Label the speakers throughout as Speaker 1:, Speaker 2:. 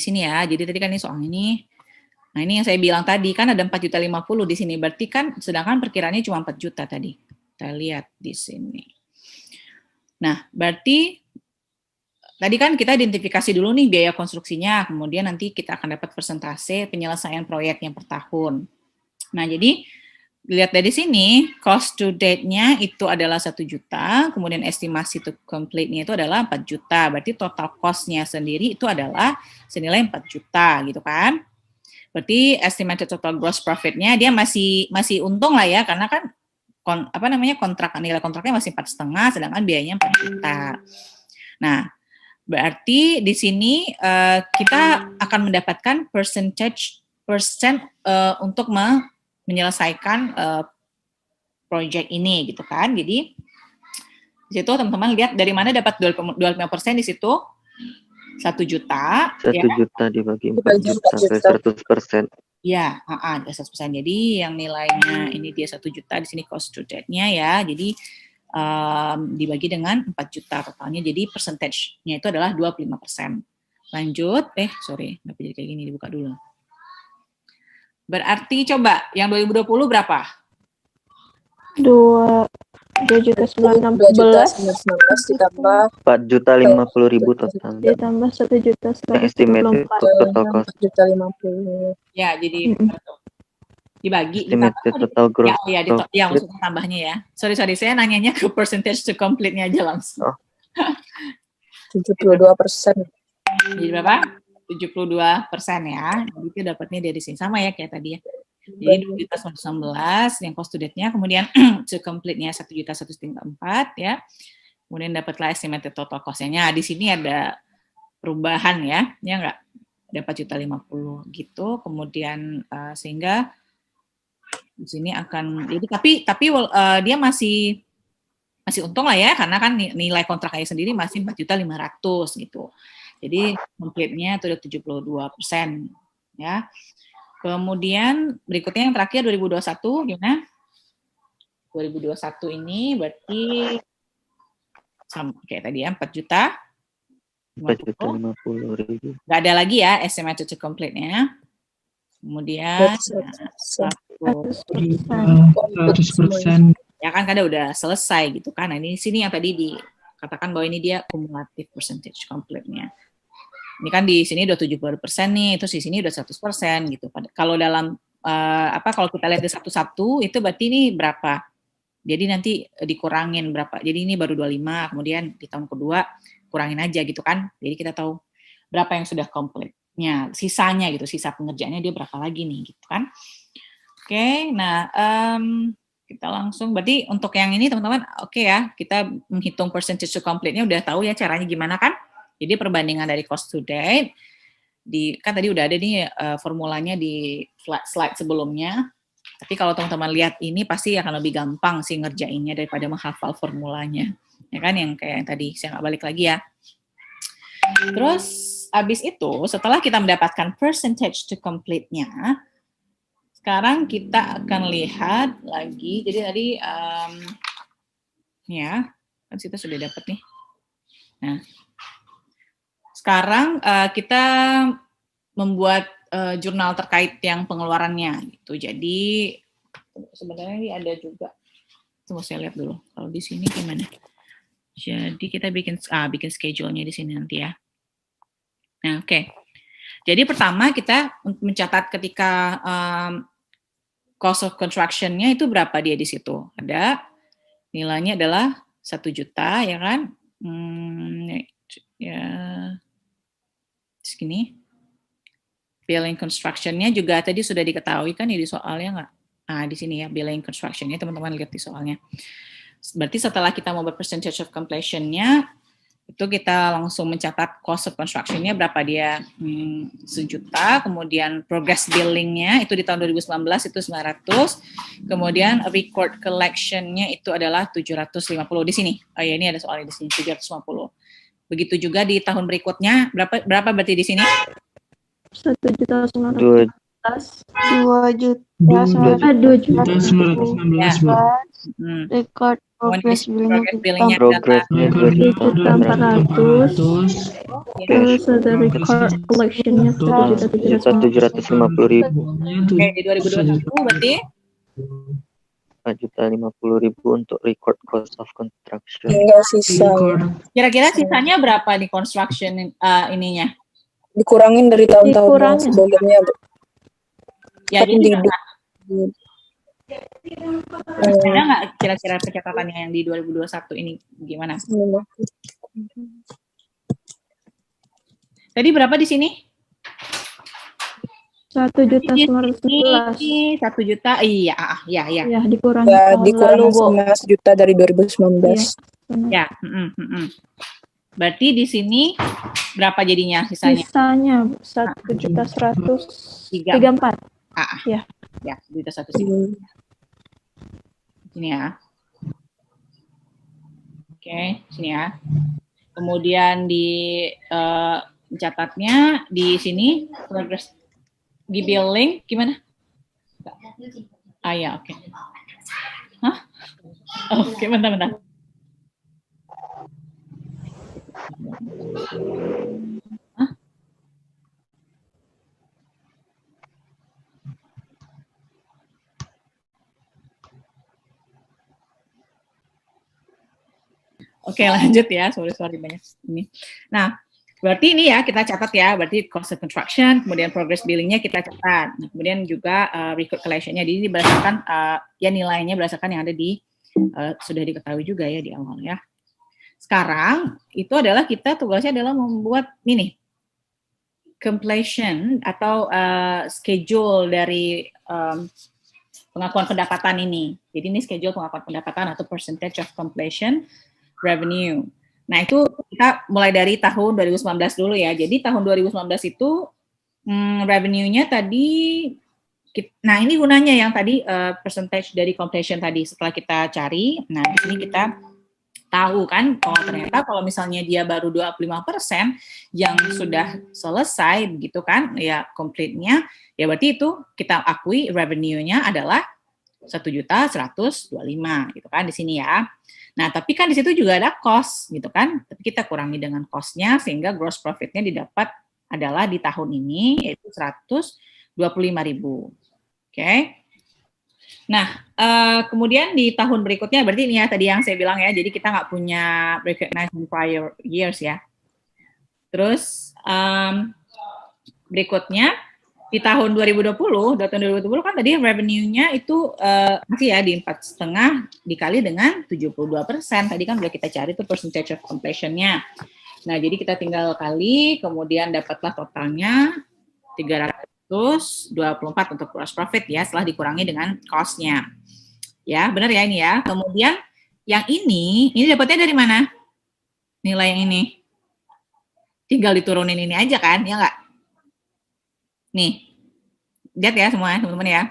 Speaker 1: sini ya. Jadi tadi kan ini soal ini. Nah, ini yang saya bilang tadi kan ada 4.050.000 di sini. Berarti kan sedangkan perkiraannya cuma 4 juta tadi. Kita lihat di sini. Nah, berarti tadi kan kita identifikasi dulu nih biaya konstruksinya, kemudian nanti kita akan dapat persentase penyelesaian proyeknya per tahun. Nah, jadi lihat dari sini, cost to date-nya itu adalah 1 juta, kemudian estimasi to complete-nya itu adalah 4 juta. Berarti total cost-nya sendiri itu adalah senilai 4 juta gitu kan. Berarti estimated total gross profit-nya dia masih untung lah ya, karena kan nilai kontraknya masih 4,5, sedangkan biayanya 4 juta. Nah, berarti di sini kita akan mendapatkan persen untuk menyelesaikan project ini gitu kan. Jadi di situ teman-teman lihat dari mana dapat 25% di situ 1 juta.
Speaker 2: 1 juta dibagi 4 juta sampai 100%.
Speaker 1: Ya, 100%. Jadi yang nilainya ini dia 1 juta, di sini cost to date-nya ya. Jadi dibagi dengan 4 juta totalnya. Jadi percentage-nya itu adalah 25%. Lanjut, nggak jadi kayak gini, dibuka dulu. Berarti coba yang 2020 berapa?
Speaker 3: 2.916.000 ditambah
Speaker 2: 4.050.000 total.
Speaker 3: Ditambah 1.174.000.
Speaker 2: Estimate total cost.
Speaker 3: 4.050.000.
Speaker 1: Ya, jadi dibagi
Speaker 2: Estimated total gross.
Speaker 1: Ya, maksudnya tambahnya ya. Sorry, saya nanyanya ke percentage to complete-nya aja langsung.
Speaker 3: 72%.
Speaker 1: Jadi berapa? 72% ya. Jadi itu dapatnya dari sini sama ya kayak tadi ya. Jadi 2.116 yang cost to date-nya, kemudian to complete-nya 1.134 ya. Kemudian dapatlah estimated total cost-nya. Di sini ada perubahan ya enggak? Dapat 4.050.000 gitu. Kemudian sehingga di sini akan jadi tapi dia masih untung lah ya, karena kan nilai kontraknya sendiri masih 4.500.000 gitu. Jadi complete-nya itu udah 72% ya. Kemudian berikutnya yang terakhir 2021 gimana? 2021 ini berarti sama kayak tadi ya, 4 juta.
Speaker 2: 4.050.000.
Speaker 1: Nggak ada lagi ya estimated to complete-nya. Kemudian
Speaker 4: 100%.
Speaker 1: Ya kan kada udah selesai gitu kan. Nah, ini sini yang tadi dikatakan bahwa ini dia cumulative percentage complete-nya. Ini kan di sini udah 70% nih, terus di sini udah 100% gitu. Kalau dalam kalau kita lihat di satu-satu itu berarti ini berapa? Jadi nanti dikurangin berapa. Jadi ini baru 25, kemudian di tahun kedua kurangin aja gitu kan. Jadi kita tahu berapa yang sudah complete-nya, sisanya gitu, sisa pengerjaannya dia berapa lagi nih gitu kan. Oke, nah kita langsung, berarti untuk yang ini teman-teman oke ya, kita menghitung percentage to complete-nya udah tahu ya caranya gimana kan. Jadi perbandingan dari cost to date, kan tadi udah ada nih formulanya di slide sebelumnya. Tapi kalau teman-teman lihat ini pasti akan lebih gampang sih ngerjainnya daripada menghafal formulanya. Ya kan, yang kayak yang tadi, saya nggak balik lagi ya. Terus habis itu setelah kita mendapatkan percentage to complete-nya, sekarang kita akan lihat lagi. Jadi tadi ya kan kita sudah dapat nih. Nah, sekarang kita membuat jurnal terkait yang pengeluarannya gitu. Jadi sebenarnya ini ada juga. Tunggu saya lihat dulu. Kalau di sini gimana? Jadi kita bikin schedule-nya di sini nanti ya. Nah, oke. Jadi pertama kita mencatat ketika cost of construction-nya itu berapa dia di situ. Ada nilainya adalah 1 juta ya kan. Ya segini. Building construction-nya juga tadi sudah diketahui kan ya di soalnya nggak? Nah, di sini ya building construction-nya teman-teman lihat di soalnya. Berarti setelah kita mau percentage of completion-nya, itu kita langsung mencatat cost of construction-nya berapa dia, 1 juta, kemudian progress billing-nya itu di tahun 2019 itu 900, kemudian record collection-nya itu adalah 750 di sini. Oh ya, ini ada soalnya di sini 750. Begitu juga di tahun berikutnya, berapa berarti di sini?
Speaker 3: 1.916.000.
Speaker 4: 2.916.000.
Speaker 5: Record progress billingnya
Speaker 1: Progress billingnya
Speaker 2: Progressnya
Speaker 5: 2.400.
Speaker 1: ya.
Speaker 5: Terus ada record collectionnya 1.750.000.
Speaker 2: 1.750.000.
Speaker 1: Oke, di 2021 berarti
Speaker 2: 4.050.000 untuk record cost of construction.
Speaker 3: Tinggal sisa ya.
Speaker 1: kira-kira sisanya berapa di construction ininya?
Speaker 3: Dikurangin dari tahun-tahun yang
Speaker 5: Dikurangin.
Speaker 3: sebelumnya.
Speaker 1: Ya,
Speaker 3: Kan
Speaker 1: jadi
Speaker 3: di-
Speaker 1: ada nggak kira-kira pencatatannya yang di 2021 ini gimana? Tadi berapa di sini?
Speaker 5: 1.911.
Speaker 1: 1 juta, iya, iya.
Speaker 5: Ya, dikurangi
Speaker 3: Ya,
Speaker 5: tahun
Speaker 3: dikurang
Speaker 5: lalu, Bo.
Speaker 3: sama 1 juta dari 2019.
Speaker 5: Benar.
Speaker 1: Ya, berarti di sini berapa jadinya sisanya?
Speaker 5: Sisanya 1.134.
Speaker 1: Ya, 1 juta 1 sini ya. Oke, sini ya. Kemudian di catatnya di sini progress di billing gimana? Ya, oke. Hah? Oke, bentar. Hah? Oke, lanjut ya. Sorry banyak ini. Nah, berarti ini ya kita catat ya. Berarti cost of construction, kemudian progress billingnya kita catat. Nah, kemudian juga record collection-nya. Jadi berdasarkan ya nilainya berdasarkan yang ada di sudah diketahui juga ya di awal ya. Sekarang itu adalah kita tugasnya adalah membuat ini completion atau schedule dari pengakuan pendapatan ini. Jadi ini schedule pengakuan pendapatan atau percentage of completion revenue. Nah, itu kita mulai dari tahun 2019 dulu ya. Jadi tahun 2019 itu revenue-nya tadi, nah ini gunanya yang tadi percentage dari completion tadi setelah kita cari. Nah, di sini kita tahu kan, ternyata kalau misalnya dia baru 25% yang sudah selesai begitu kan, ya complete-nya, ya berarti itu kita akui revenue-nya adalah 1.125.000 gitu kan di sini ya. Nah, tapi kan di situ juga ada cost gitu kan. Tapi kita kurangi dengan cost-nya sehingga gross profit-nya didapat adalah di tahun ini yaitu 125.000. Oke. Nah, kemudian di tahun berikutnya berarti ini ya tadi yang saya bilang ya. Jadi kita nggak punya recognized in prior years ya. Terus berikutnya di tahun 2020 kan tadi revenue-nya itu masih ya di 4,5 dikali dengan 72%. Tadi kan udah kita cari tuh percentage of completion-nya. Nah, jadi kita tinggal kali, kemudian dapatlah totalnya 324 untuk gross profit ya, setelah dikurangi dengan cost-nya. Ya, benar ya ini ya. Kemudian yang ini dapatnya dari mana? Nilai yang ini. Tinggal diturunin ini aja kan, ya nggak? Nih, lihat ya semua teman-teman ya.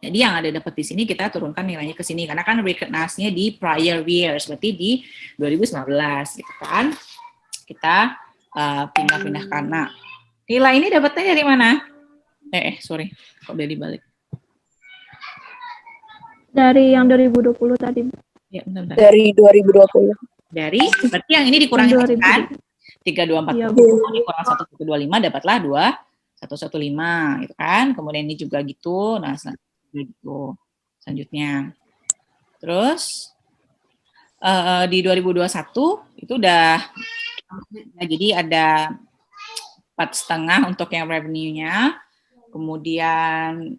Speaker 1: Jadi yang ada dapat di sini kita turunkan nilainya ke sini karena kan recognize-nya di prior years, berarti di 2019 gitu kan. Kita pindah-pindahkan. Nah, nilai ini dapatnya dari mana? Sorry, kok udah dibalik.
Speaker 5: Dari yang 2020 tadi.
Speaker 1: Ya, bentar.
Speaker 3: Dari 2020.
Speaker 1: Dari, berarti yang ini dikurangi kan? 324
Speaker 5: ya,
Speaker 1: dikurang 125 dapatlah 115 gitu kan. Kemudian ini juga gitu. Nah, gitu. Selanjutnya. Terus di 2021 itu udah jadi ada 4,5 untuk yang revenue-nya. Kemudian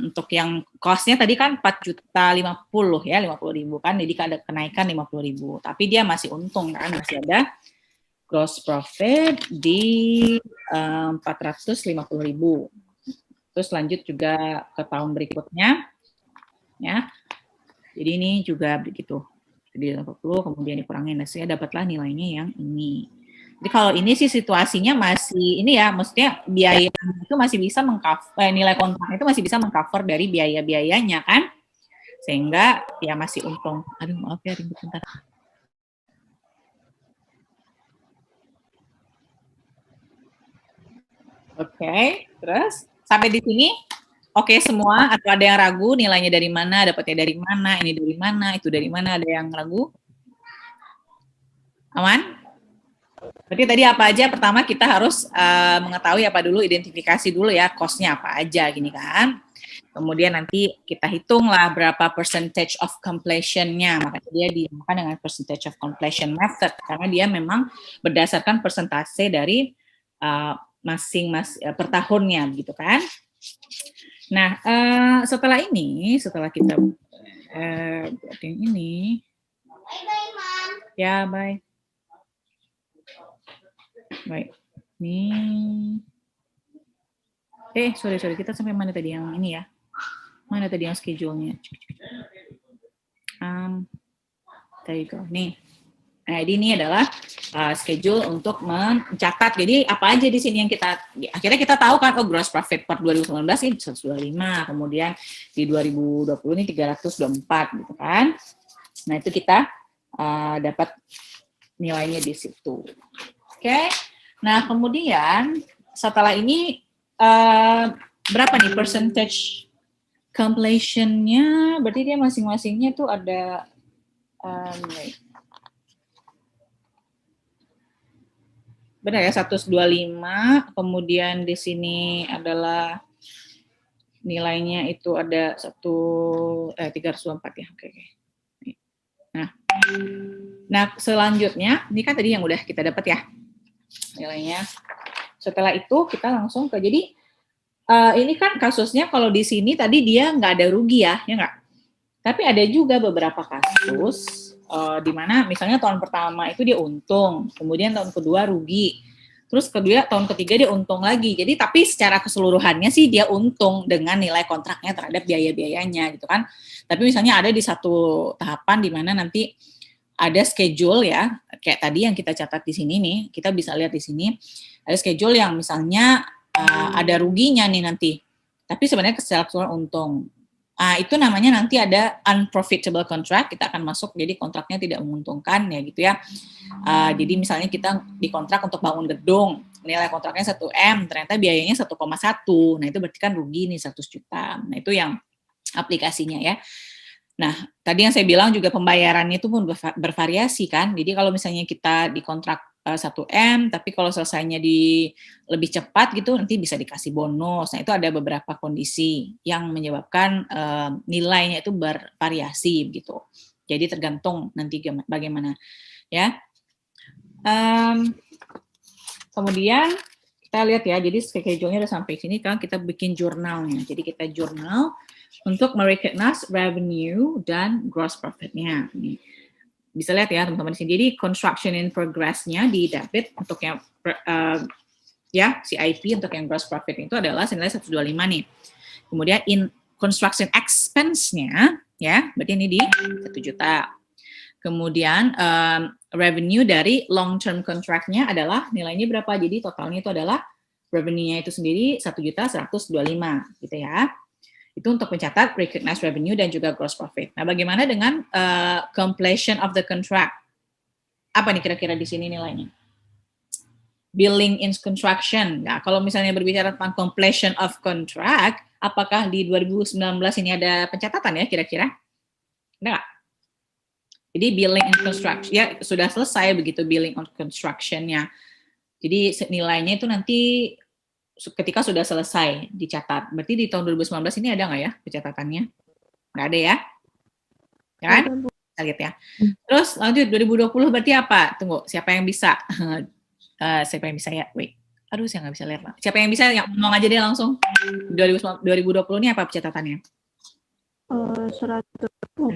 Speaker 1: untuk yang cost-nya tadi kan 4.050 ya, 50.000 kan. Jadi ada kenaikan 50.000. Tapi dia masih untung kan, masih ada gross profit di 450.000. Terus lanjut juga ke tahun berikutnya, ya. Jadi ini juga begitu. Jadi 80, kemudian dikurangin, saya dapatlah nilainya yang ini. Jadi kalau ini sih situasinya masih ini ya, maksudnya biaya itu masih bisa mengcover, nilai kontrak itu masih bisa mengcover dari biaya-biayanya kan, sehingga ya masih untung. Aduh maaf ya ribet bentar. Oke, terus sampai di sini Oke semua atau ada yang ragu nilainya dari mana, dapatnya dari mana, ini dari mana, itu dari mana, ada yang ragu? Aman? Berarti tadi apa aja? Pertama kita harus mengetahui apa dulu, identifikasi dulu ya, cost-nya apa aja gini kan. Kemudian nanti kita hitunglah berapa percentage of completion-nya. Makanya dia dinamakan dengan percentage of completion method karena dia memang berdasarkan persentase dari masing-masing per tahunnya gitu kan. Nah, setelah kita buat yang ini. Ya, bye. Baik. Nih. Sorry, kita sampai mana tadi yang ini ya? Mana tadi yang schedule-nya? There you go. Nih. Nah, ini adalah schedule untuk mencatat. Jadi apa aja di sini yang akhirnya kita tahu kan, gross profit per 2019 ini 125, kemudian di 2020 ini 324 gitu kan. Nah, itu kita dapat nilainya di situ. Oke. Nah, kemudian setelah ini berapa nih percentage completion-nya? Berarti dia masing-masingnya tuh ada benar ya 125, kemudian di sini adalah nilainya itu ada 324 ya. Oke. Nah, selanjutnya ini kan tadi yang udah kita dapat ya nilainya. Setelah itu kita langsung jadi ini kan kasusnya kalau di sini tadi dia nggak ada rugi ya nggak? Tapi ada juga beberapa kasus di mana misalnya tahun pertama itu dia untung, kemudian tahun kedua rugi, terus tahun ketiga dia untung lagi. Jadi tapi secara keseluruhannya sih dia untung dengan nilai kontraknya terhadap biaya-biayanya gitu kan. Tapi misalnya ada di satu tahapan di mana nanti ada schedule ya, kayak tadi yang kita catat di sini nih, kita bisa lihat di sini ada schedule yang misalnya ada ruginya nih nanti, tapi sebenarnya secara keseluruhan untung. Itu namanya nanti ada unprofitable contract, kita akan masuk jadi kontraknya tidak menguntungkan ya gitu ya. Jadi misalnya kita dikontrak untuk bangun gedung, nilai kontraknya 1M, ternyata biayanya 1,1, nah itu berarti kan rugi nih 100 juta. Nah itu yang aplikasinya ya. Nah tadi yang saya bilang juga pembayarannya itu pun bervariasi kan, jadi kalau misalnya kita dikontrak 1M, tapi kalau selesainya lebih cepat gitu, nanti bisa dikasih bonus. Nah, itu ada beberapa kondisi yang menyebabkan nilainya itu bervariasi gitu. Jadi tergantung nanti bagaimana ya. Kemudian kita lihat ya, jadi schedule-nya udah sampai sini kan, kita bikin jurnalnya. Jadi kita jurnal untuk merecognize revenue dan gross profit-nya. Nih. Bisa lihat ya teman-teman di sini. Jadi construction in progress-nya di debit untuk yang CIP untuk yang gross profit itu adalah senilai 125 nih. Kemudian in construction expense-nya ya, berarti ini di 1 juta. Kemudian revenue dari long term contract-nya adalah nilainya berapa? Jadi totalnya itu adalah revenue-nya itu sendiri 1.125 gitu ya. Itu untuk mencatat recognized revenue dan juga gross profit. Nah, bagaimana dengan completion of the contract? Apa nih kira-kira di sini nilainya? Billing in construction. Nah, kalau misalnya berbicara tentang completion of contract, apakah di 2019 ini ada pencatatan ya kira-kira? Ada nggak? Jadi billing in construction, ya sudah selesai begitu billing on construction-nya. Jadi nilainya itu nanti ketika sudah selesai dicatat. Berarti di tahun 2019 ini ada nggak ya pencatatannya? Nggak ada ya? Ya kan? Kita lihat ya. Terus lanjut 2020 berarti apa? Tunggu, siapa yang bisa? Siapa yang bisa ya? Wait. Aduh, saya nggak bisa lihat. Siapa yang bisa? Yang ngomong aja deh langsung. 2020 ini apa pencatatannya?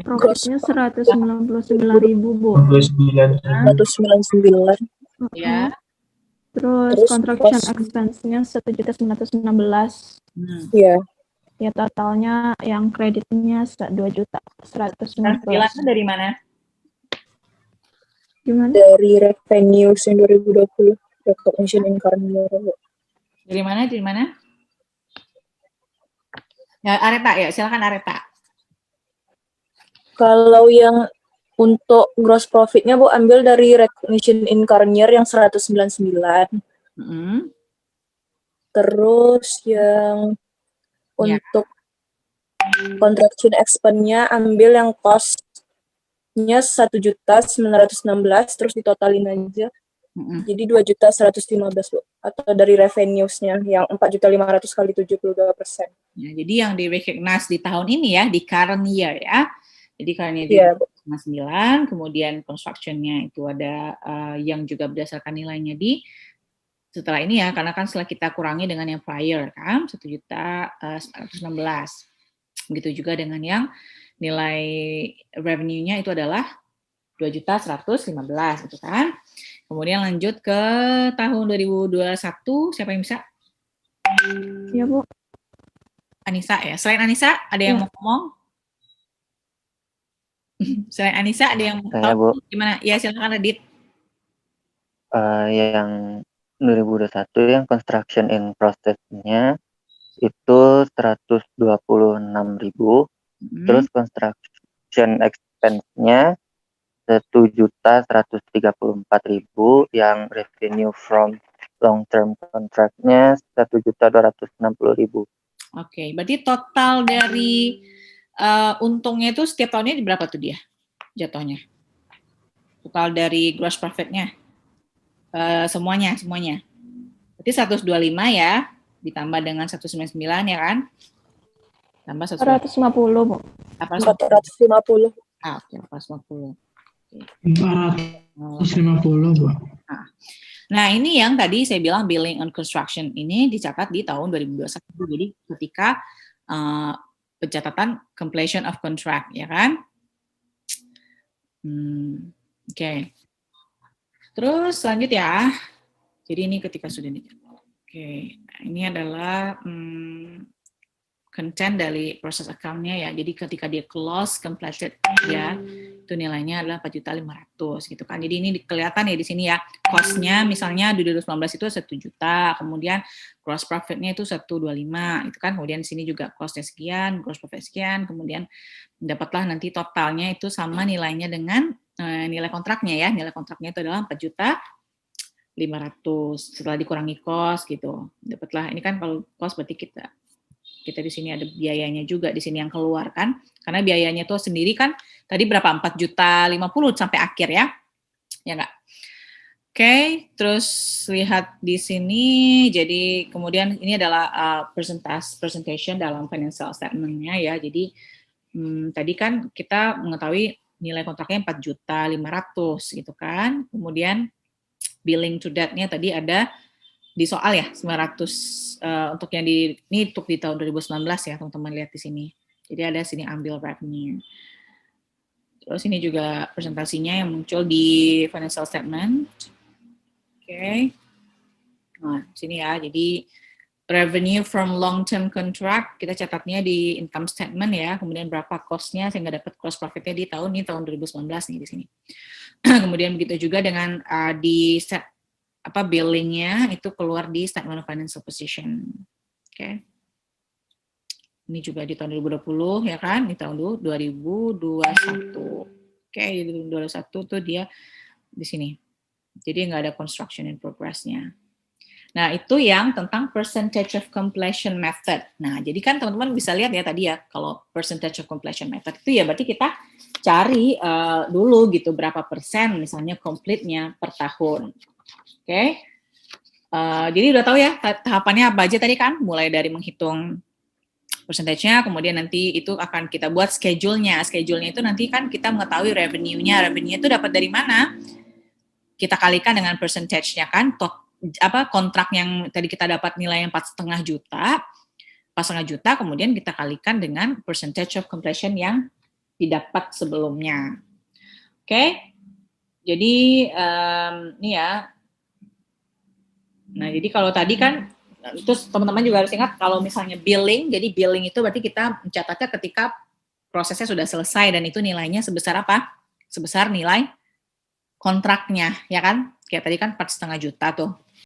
Speaker 5: Profitnya 199.000, Bu.
Speaker 3: 199.
Speaker 1: Ya.
Speaker 5: Terus construction expense-nya 1.916.
Speaker 3: Iya.
Speaker 5: Ya totalnya yang kreditnya 2.119.
Speaker 1: Dari mana?
Speaker 5: Gimana?
Speaker 3: Dari revenue yang 2020. Recognition in current.
Speaker 1: Dari mana? Dari mana? Ya, Areta ya, silakan Areta.
Speaker 3: Kalau yang untuk gross profit-nya Bu ambil dari recognition in current year yang 199. Terus yang
Speaker 1: Ya.
Speaker 3: Untuk contraction expense-nya ambil yang cost-nya 1.916.000 terus ditotalin aja. Jadi 2.115.000 Bu. Atau dari revenues-nya yang 4.500 kali 72%.
Speaker 1: Ya, jadi yang di-recognize di tahun ini ya, di current year ya. Jadi current year
Speaker 3: Iya, Bu.
Speaker 1: 9, kemudian construction-nya itu ada yang juga berdasarkan nilainya di setelah ini ya, karena kan setelah kita kurangi dengan yang prior kan, 1.916. Begitu juga dengan yang nilai revenue-nya itu adalah 2.115 gitu kan. Kemudian lanjut ke tahun 2021, siapa yang bisa?
Speaker 5: Iya, Bu.
Speaker 1: Anissa ya. Selain Anissa, ada yang
Speaker 5: Ya.
Speaker 1: mau ngomong? Selain Anissa, ada yang
Speaker 2: Saya,
Speaker 1: tahu
Speaker 2: Bu.
Speaker 1: gimana? Ya, silakan Adit.
Speaker 2: Yang 2021 yang construction in process-nya itu 126.000. Terus construction expense-nya 1.134.000, yang revenue from long term contract-nya 1.260.000.
Speaker 1: Oke, berarti total dari untungnya itu setiap tahunnya di berapa tuh dia jatuhnya? Total dari gross profit-nya? Semuanya. Berarti 125 ya, ditambah dengan 199 ya kan? Tambah
Speaker 5: 150, Bu.
Speaker 3: 450.
Speaker 1: Oke, 450.
Speaker 4: 450, Bu.
Speaker 1: Nah, ini yang tadi saya bilang billing on construction ini dicatat di tahun 2021. Jadi ketika pencatatan completion of contract, ya kan? Oke. Terus lanjut ya. Jadi ini ketika sudah Oke, nah, ini adalah content dari proses account-nya ya. Jadi ketika dia close completed ya, itu nilainya adalah 4.500.000 gitu kan. Jadi ini kelihatan ya di sini ya. Cost-nya misalnya di 2019 itu 1 juta, kemudian gross profit-nya itu 125 itu kan. Kemudian di sini juga cost-nya sekian, gross profit sekian, kemudian dapatlah nanti totalnya itu sama nilainya dengan nilai kontraknya ya. Nilai kontraknya itu adalah 4.500.000 setelah dikurangi cost gitu. Dapatlah ini kan kalau cost berarti kita di sini ada biayanya juga di sini yang keluar kan, karena biayanya tuh sendiri kan tadi berapa 4.050.000 sampai akhir ya nggak? Oke, terus lihat di sini, jadi kemudian ini adalah presentation dalam financial statement-nya ya. Jadi tadi kan kita mengetahui nilai kontraknya 4.500.000 gitu kan, kemudian billing to date-nya tadi ada di soal ya 900 untuk yang ini untuk di tahun 2019 ya teman-teman lihat di sini. Jadi ada sini ambil revenue. Terus ini juga presentasinya yang muncul di financial statement. Oke. Nah, sini ya. Jadi revenue from long term contract kita catatnya di income statement ya. Kemudian berapa cost-nya sehingga dapat gross profit-nya di tahun 2019 nih di sini. Kemudian begitu juga dengan di billingnya itu keluar di statement of financial position. Oke. Ini juga di tahun 2020 ya kan, di tahun 2021. Oke, di 2021 tuh dia di sini. Jadi nggak ada construction in progress-nya. Nah, itu yang tentang percentage of completion method. Nah, jadi kan teman-teman bisa lihat ya tadi ya, kalau percentage of completion method itu ya berarti kita cari dulu gitu berapa persen misalnya complete-nya per tahun. Oke. Jadi udah tahu ya tahapannya apa aja tadi kan, mulai dari menghitung percentage-nya, kemudian nanti itu akan kita buat schedule-nya. Schedule-nya itu nanti kan kita mengetahui revenue-nya. Revenue itu dapat dari mana? Kita kalikan dengan percentage-nya kan, kontrak yang tadi kita dapat nilai 4,5 juta, 4,5 juta, kemudian kita kalikan dengan percentage of completion yang didapat sebelumnya. Oke? Jadi ini ya. Nah, jadi kalau tadi kan, terus teman-teman juga harus ingat kalau misalnya billing, jadi billing itu berarti kita mencatatnya ketika prosesnya sudah selesai dan itu nilainya sebesar apa? Sebesar nilai kontraknya, ya kan? Kayak tadi kan 4,5 juta tuh.